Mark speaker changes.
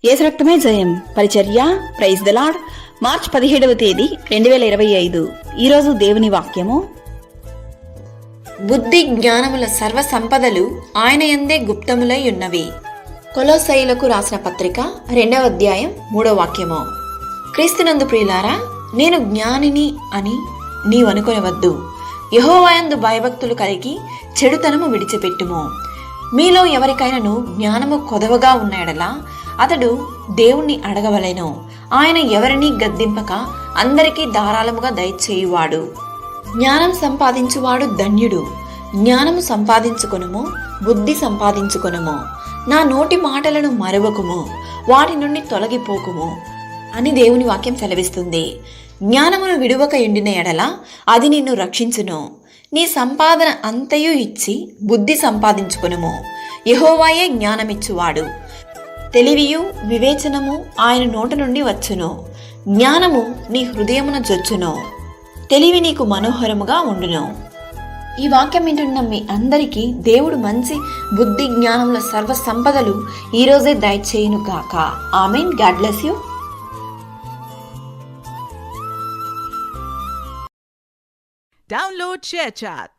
Speaker 1: యేసు రక్తమే జయం. పరిచర్య ప్రైజ్ ద లార్డ్. మార్చ్ 17వ తేదీ 2025. ఈరోజు దేవుని వాక్యము,
Speaker 2: బుద్ధి జ్ఞానముల సర్వ సంపదలు ఆయన యందే గుప్తములై ఉన్నవి. కొలొస్సీయులకు రాసిన పత్రిక 2వ అధ్యాయం 3వ వాక్యము. క్రీస్తునందు ప్రియులారా, నేను జ్ఞానిని అని నీవనుకొనవద్దు. యెహోవాయందు భయభక్తులు కలిగి చెడుతనము విడిచిపెట్టుము. మీలో ఎవరికైనాను జ్ఞానము కొదవగా ఉన్న ఎడల అతడు దేవుణ్ణి అడగవలెను. ఆయన ఎవరినీ గద్దింపక అందరికీ ధారాళముగా దయచేయువాడు. జ్ఞానం సంపాదించువాడు ధన్యుడు. జ్ఞానము సంపాదించుకొనుము, బుద్ధి సంపాదించుకొనుము. నా నోటి మాటలను మరువకుము, వాటి నుండి తొలగిపోకుము అని దేవుని వాక్యం సెలవిస్తుంది. జ్ఞానమును విడువక ఎండిన ఎడల అది నిన్ను రక్షించును. నీ సంపాదన అంతయు ఇచ్చి బుద్ధి సంపాదించుకొనుము. యెహోవాయే జ్ఞానమిచ్చువాడు. తెలివియు వివేచనము ఆయన నోట నుండి వచ్చును. జ్ఞానము నీ హృదయమున జొచ్చును. తెలివి నీకు మనోహరముగా ఉండును. ఈ వాక్యం వింటున్న మీ అందరికీ దేవుడు మంచి బుద్ధి జ్ఞానముల సర్వ సంపదలు ఈరోజే దయచేయును గాక. ఆమేన్. God bless you.
Speaker 3: Download ShareChat.